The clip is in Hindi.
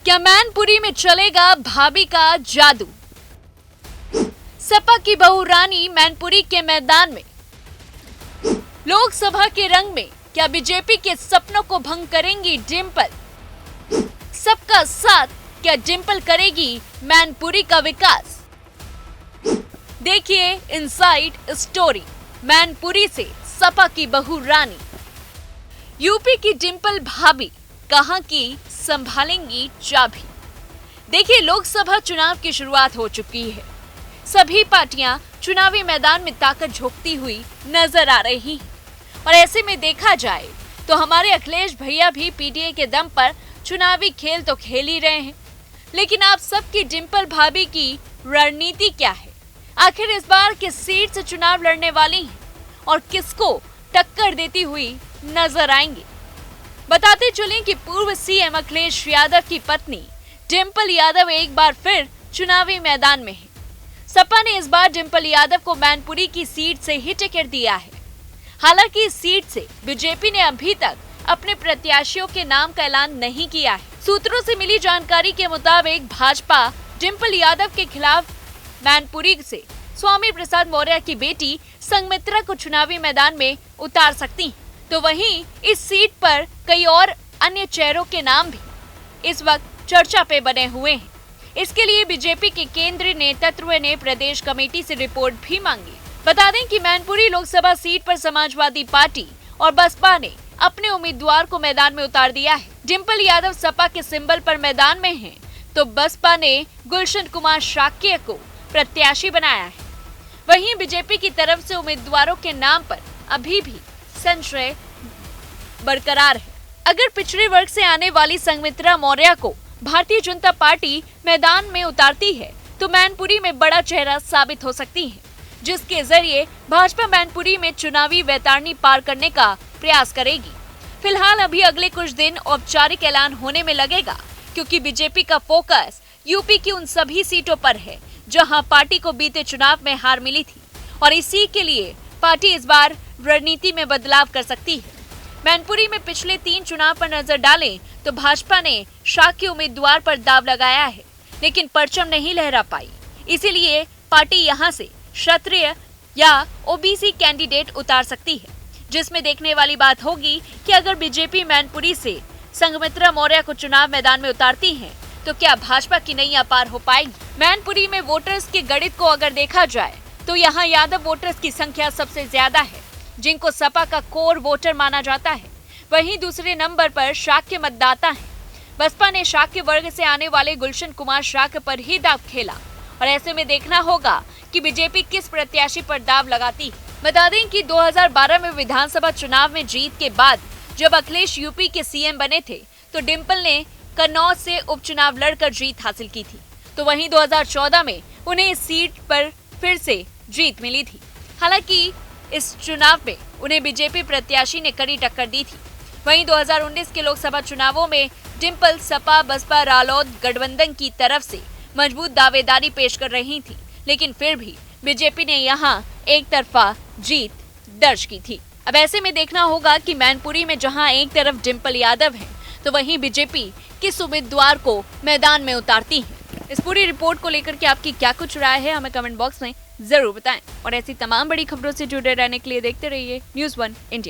क्या मैनपुरी में चलेगा भाभी का जादू? सपा की बहू रानी मैनपुरी के मैदान में। लोकसभा के रंग में क्या बीजेपी के सपनों को भंग करेंगी डिंपल? सबका साथ, क्या डिंपल करेगी मैनपुरी का विकास? देखिए इनसाइड स्टोरी। मैनपुरी से सपा की बहू रानी। यूपी की डिंपल भाभी कहां की संभालेंगी चाबी? देखिए, लोकसभा चुनाव की शुरुआत हो चुकी है। सभी पार्टियां चुनावी मैदान में ताकत झोंकती हुई नजर आ रही हैं। और ऐसे में देखा जाए तो हमारे अखिलेश भैया भी पीडीए के दम पर चुनावी खेल तो खेल ही रहे हैं। लेकिन आप सबकी डिंपल भाभी की रणनीति क्या है? आखिर इस बार किस सीट से चुनाव लड़ने वाली हैं और किसको टक्कर देती हुई नजर आएंगी? बताते चलें कि पूर्व सीएम अखिलेश यादव की पत्नी डिंपल यादव एक बार फिर चुनावी मैदान में है। सपा ने इस बार डिंपल यादव को मैनपुरी की सीट से ही टिकट दिया है। हालांकि इस सीट से बीजेपी ने अभी तक अपने प्रत्याशियों के नाम का ऐलान नहीं किया है। सूत्रों से मिली जानकारी के मुताबिक भाजपा डिंपल यादव के खिलाफ मैनपुरी से स्वामी प्रसाद मौर्य की बेटी संघमित्रा को चुनावी मैदान में उतार सकती है। तो वहीं इस सीट पर कई और अन्य चेहरों के नाम भी इस वक्त चर्चा पे बने हुए हैं। इसके लिए बीजेपी के केंद्रीय नेतृत्व ने प्रदेश कमेटी से रिपोर्ट भी मांगी। बता दें कि मैनपुरी लोकसभा सीट पर समाजवादी पार्टी और बसपा ने अपने उम्मीदवार को मैदान में उतार दिया है। डिंपल यादव सपा के सिंबल पर मैदान में हैं, तो बसपा ने गुलशन कुमार शाक्य को प्रत्याशी बनाया है। वहीं बीजेपी की तरफ से उम्मीदवारों के नाम पर अभी भी संशय बरकरार है। अगर पिछड़े वर्ग से आने वाली संघमित्रा मौर्य को भारतीय जनता पार्टी मैदान में उतारती है तो मैनपुरी में बड़ा चेहरा साबित हो सकती है, जिसके जरिए भाजपा मैनपुरी में चुनावी वैतरणी पार करने का प्रयास करेगी। फिलहाल अभी अगले कुछ दिन औपचारिक ऐलान होने में लगेगा, क्योंकि बीजेपी का फोकस यूपी की उन सभी सीटों पर है जहां पार्टी को बीते चुनाव में हार मिली थी और इसी के लिए पार्टी इस बार रणनीति में बदलाव कर सकती है। मैनपुरी में पिछले 3 चुनाव पर नजर डालें तो भाजपा ने शाक्य उम्मीदवार पर दाव लगाया है, लेकिन परचम नहीं लहरा पाई। इसीलिए पार्टी यहां से क्षत्रिय या ओबीसी कैंडिडेट उतार सकती है, जिसमें देखने वाली बात होगी कि अगर बीजेपी मैनपुरी से संघमित्रा मौर्य को चुनाव मैदान में उतारती है तो क्या भाजपा की नैया पार हो पाएगी? मैनपुरी में वोटर्स के गणित को अगर देखा जाए तो यहाँ यादव वोटर्स की संख्या सबसे ज्यादा है, जिनको सपा का कोर वोटर माना जाता है। वहीं दूसरे नंबर पर शाक्य मतदाता हैं। बसपा ने शाक्य वर्ग से आने वाले गुलशन कुमार शाक्य पर ही दाव खेला और ऐसे में देखना होगा कि बीजेपी किस प्रत्याशी पर दाव लगाती है। बता दें कि 2012 में विधानसभा चुनाव में जीत के बाद जब अखिलेश यूपी के सीएम बने थे तो डिंपल ने कन्नौज से उपचुनाव लड़कर जीत हासिल की थी। तो वहीं 2014 में उन्हें इस सीट पर फिर से जीत मिली थी। हालांकि इस चुनाव में उन्हें बीजेपी प्रत्याशी ने कड़ी टक्कर दी थी। वहीं 2019 के लोकसभा चुनावों में डिंपल सपा बसपा रालोद गठबंधन की तरफ से मजबूत दावेदारी पेश कर रही थी, लेकिन फिर भी बीजेपी ने यहां एक तरफा जीत दर्ज की थी। अब ऐसे में देखना होगा कि मैनपुरी में जहां एक तरफ डिंपल यादव है तो वहीं बीजेपी किस उम्मीदवार को मैदान में उतारती है। इस पूरी रिपोर्ट को लेकर के आपकी क्या कुछ राय है, हमें कमेंट बॉक्स में जरूर बताएं। और ऐसी तमाम बड़ी खबरों से जुड़े रहने के लिए देखते रहिए News1 इंडिया।